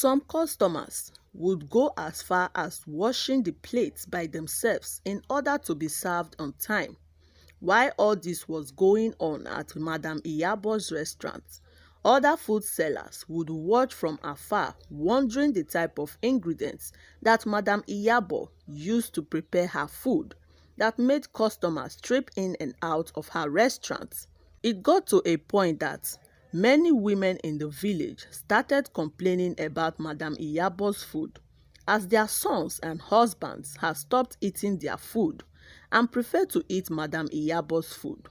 Some customers would go as far as washing the plates by themselves in order to be served on time. While all this was going on at Madame Iyabo's restaurant, other food sellers would watch from afar, wondering the type of ingredients that Madame Iyabo used to prepare her food that made customers trip in and out of her restaurant. It got to a point that many women in the village started complaining about Madame Iyabo's food, as their sons and husbands had stopped eating their food and preferred to eat Madame Iyabo's food.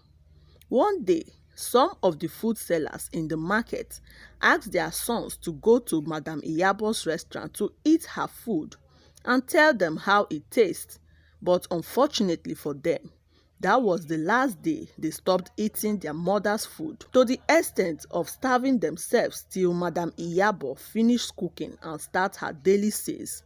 One day, some of the food sellers in the market asked their sons to go to Madame Iyabo's restaurant to eat her food and tell them how it tastes, but unfortunately for them, that was the last day they stopped eating their mother's food, to the extent of starving themselves till Madame Iyabo finished cooking and start her daily sales.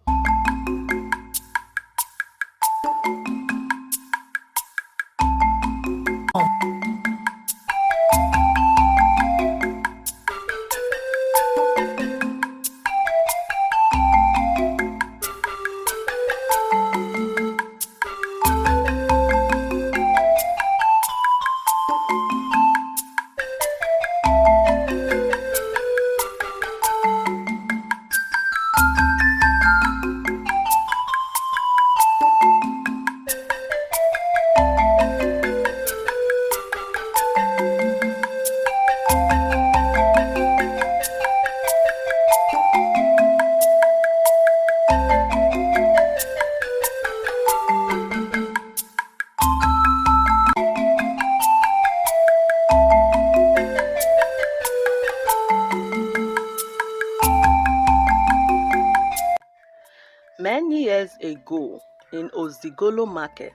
Many years ago, in Ozigolo Market,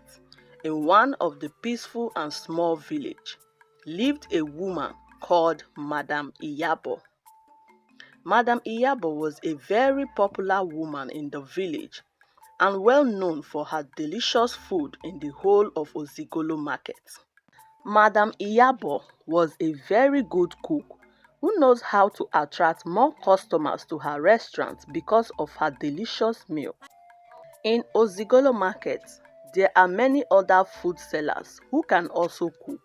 in one of the peaceful and small village, lived a woman called Madame Iyabo. Madame Iyabo was a very popular woman in the village and well known for her delicious food in the whole of Ozigolo Market. Madame Iyabo was a very good cook who knows how to attract more customers to her restaurant because of her delicious meal. In Ozigolo Market, there are many other food sellers who can also cook,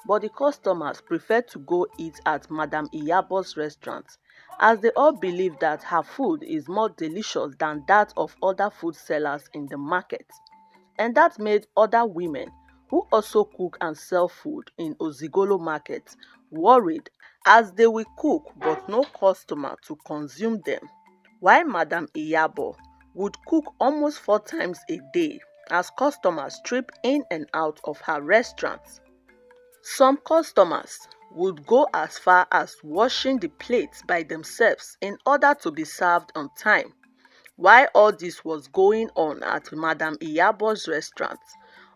but the customers prefer to go eat at Madame Iyabo's restaurant as they all believe that her food is more delicious than that of other food sellers in the market. And that made other women who also cook and sell food in Ozigolo Market worried, as they will cook but no customer to consume them, while Madame Iyabo would cook almost 4 times a day as customers trip in and out of her restaurant. Some customers would go as far as washing the plates by themselves in order to be served on time. While all this was going on at Madame Iyabo's restaurant,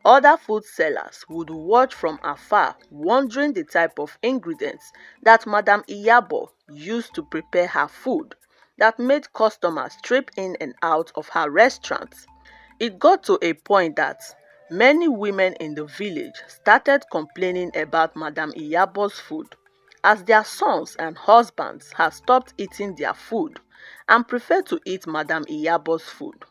other food sellers would watch from afar, wondering the type of ingredients that Madame Iyabo used to prepare her food that made customers trip in and out of her restaurant. It got to a point that many women in the village started complaining about Madame Iyabo's food, as their sons and husbands had stopped eating their food and preferred to eat Madame Iyabo's food.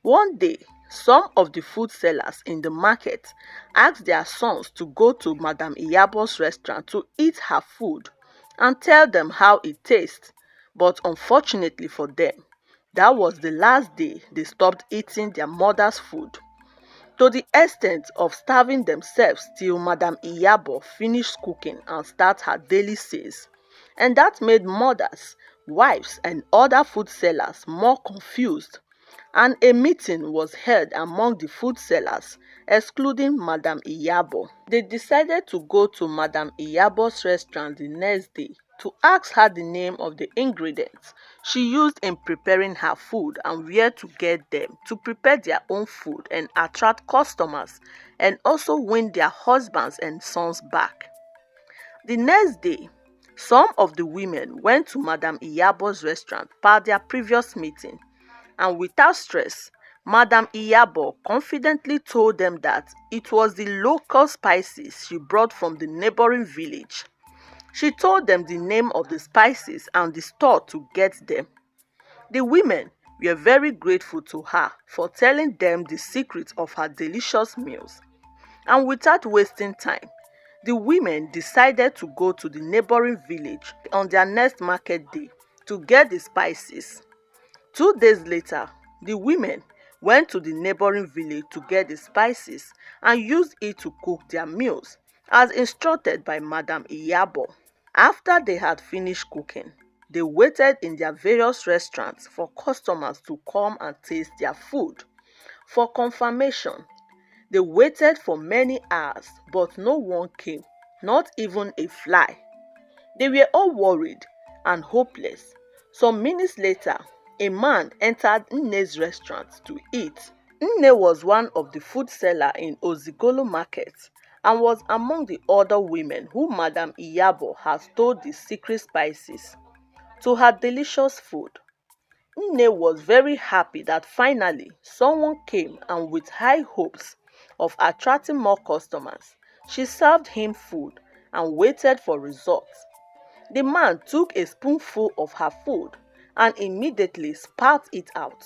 One day, some of the food sellers in the market asked their sons to go to Madame Iyabo's restaurant to eat her food and tell them how it tastes, but unfortunately for them, that was the last day they stopped eating their mother's food, to the extent of starving themselves till Madame Iyabo finished cooking and start her daily sales. And that made mothers, wives, and other food sellers more confused, and a meeting was held among the food sellers, excluding Madame Iyabo. They decided to go to Madame Iyabo's restaurant the next day to ask her the name of the ingredients she used in preparing her food and where to get them to prepare their own food and attract customers and also win their husbands and sons back. The next day, some of the women went to Madame Iyabo's restaurant per their previous meeting, and without stress, Madame Iyabo confidently told them that it was the local spices she brought from the neighboring village. She told them the name of the spices and the store to get them. The women were very grateful to her for telling them the secret of her delicious meals. And without wasting time, the women decided to go to the neighboring village on their next market day to get the spices. 2 days later, the women went to the neighboring village to get the spices and used it to cook their meals, as instructed by Madame Iyabo. After they had finished cooking, they waited in their various restaurants for customers to come and taste their food. For confirmation, they waited for many hours, but no one came, not even a fly. They were all worried and hopeless. Some minutes later, a man entered Nne's restaurant to eat. Nne was one of the food sellers in Ozigolo market and was among the other women who Madame Iyabo has told the secret spices to her delicious food. Nne was very happy that finally someone came, and with high hopes of attracting more customers, she served him food and waited for results. The man took a spoonful of her food and immediately spat it out.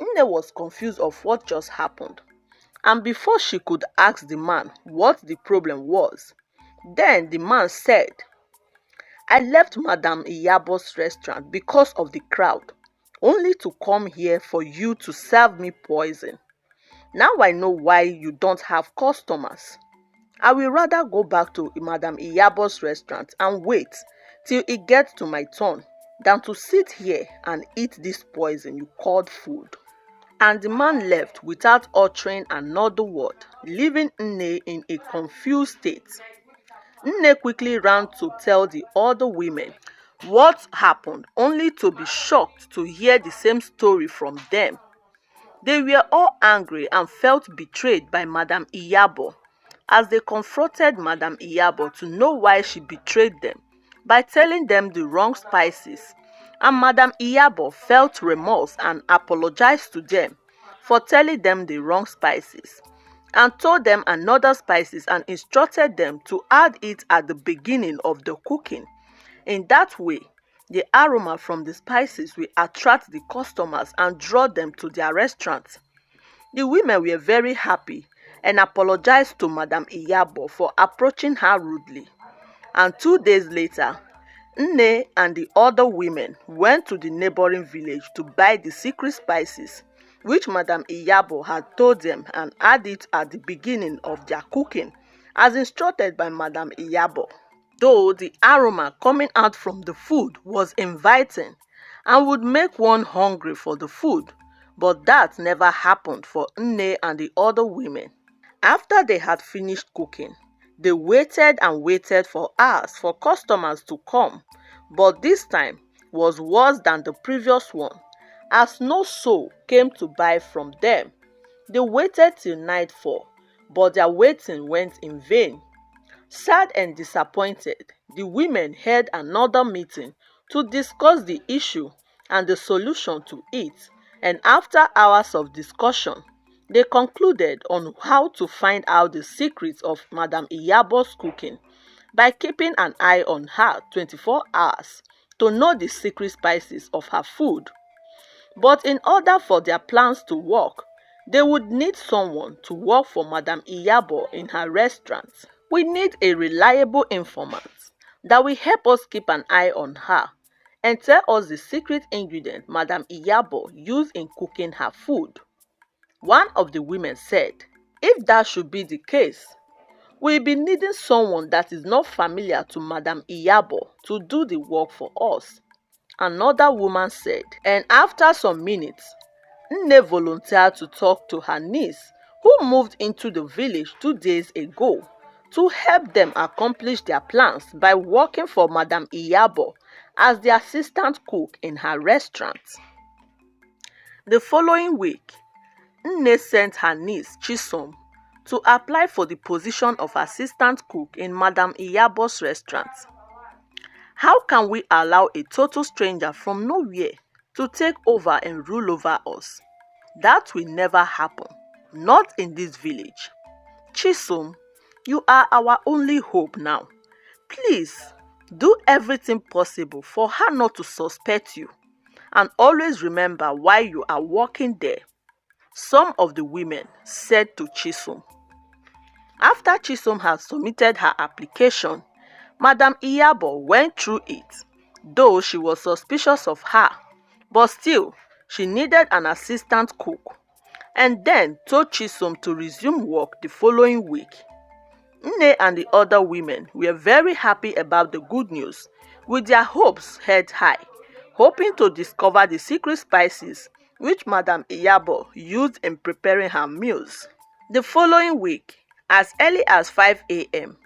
Nne was confused of what just happened, and before she could ask the man what the problem was, then the man said, "I left Madame Iyabo's restaurant because of the crowd, only to come here for you to serve me poison. Now I know why you don't have customers. I will rather go back to Madame Iyabo's restaurant and wait till it gets to my turn than to sit here and eat this poison you called food." And the man left without uttering another word, leaving Nne in a confused state. Nne quickly ran to tell the other women what happened, only to be shocked to hear the same story from them. They were all angry and felt betrayed by Madame Iyabo, as they confronted Madame Iyabo to know why she betrayed them by telling them the wrong spices, and Madame Iyabo felt remorse and apologized to them for telling them the wrong spices, and told them another spices and instructed them to add it at the beginning of the cooking. In that way, the aroma from the spices will attract the customers and draw them to their restaurants. The women were very happy and apologized to Madame Iyabo for approaching her rudely. And 2 days later, Nne and the other women went to the neighboring village to buy the secret spices, which Madame Iyabo had told them, and add it at the beginning of their cooking, as instructed by Madame Iyabo. Though the aroma coming out from the food was inviting and would make one hungry for the food, but that never happened for Nne and the other women. After they had finished cooking, they waited and waited for hours for customers to come, but this time was worse than the previous one, as no soul came to buy from them. They waited till nightfall, but their waiting went in vain. Sad and disappointed, the women held another meeting to discuss the issue and the solution to it, and after hours of discussion, they concluded on how to find out the secrets of Madame Iyabo's cooking by keeping an eye on her 24 hours to know the secret spices of her food. But in order for their plans to work, they would need someone to work for Madame Iyabo in her restaurant. We need a reliable informant that will help us keep an eye on her and tell us the secret ingredient Madame Iyabo used in cooking her food. One of the women said, "If that should be the case, we'll be needing someone that is not familiar to Madame Iyabo to do the work for us." Another woman said, and after some minutes, Nne volunteered to talk to her niece, who moved into the village 2 days ago, to help them accomplish their plans by working for Madame Iyabo as the assistant cook in her restaurant. The following week, Nne sent her niece Chisom to apply for the position of assistant cook in Madame Iyabo's restaurant. How can we allow a total stranger from nowhere to take over and rule over us? That will never happen, not in this village. Chisom, you are our only hope now. Please, do everything possible for her not to suspect you, and always remember why you are working there," some of the women said to Chisom. After Chisom had submitted her application, Madame Iyabo went through it, though she was suspicious of her, but still, she needed an assistant cook, and then told Chisom to resume work the following week. Nne and the other women were very happy about the good news, with their hopes held high, hoping to discover the secret spices which Madame Iyabo used in preparing her meals. The following week, as early as 5 a.m.,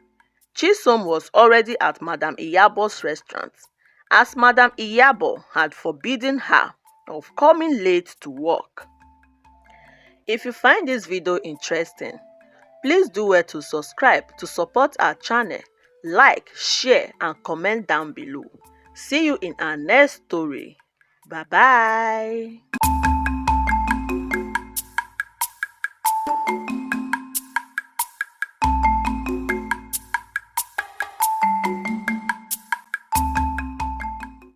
Chisom was already at Madame Iyabo's restaurant, as Madame Iyabo had forbidden her of coming late to work. If you find this video interesting, please do well to subscribe to support our channel, like, share and comment down below. See you in our next story. Bye bye.